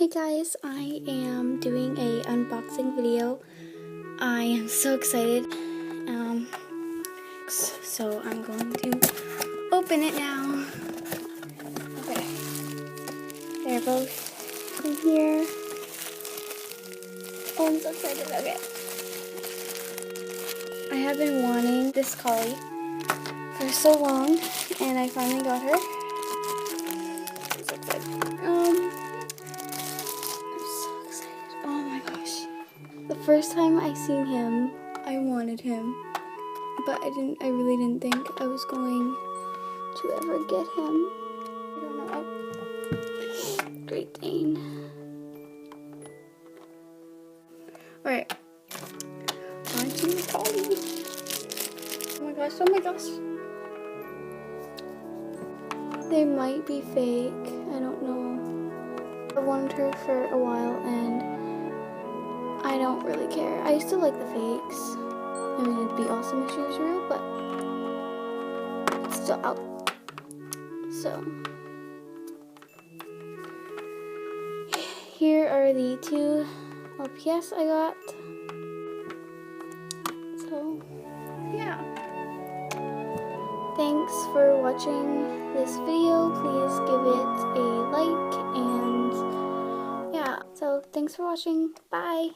Hey guys, I am doing a unboxing video. I am so excited. So I'm going to open it now. Okay. They're both in here. Oh, I'm so excited. Okay. I have been wanting this collie for so long, and I finally got her. I'm so excited. Oh my gosh. The first time I seen him, I wanted him. But I really didn't think I was going to ever get him. I don't know. Oh. Great Dane. Alright. On to the collie. Oh my gosh, oh my gosh. They might be fake. I don't know. I wanted her for a while and I don't really care. I used to like the fakes. I mean, it'd be awesome if she was real, but it's still out. So, here are the 2 LPS I got. So, yeah. Thanks for watching this video. Please give it a like and yeah. So, thanks for watching. Bye.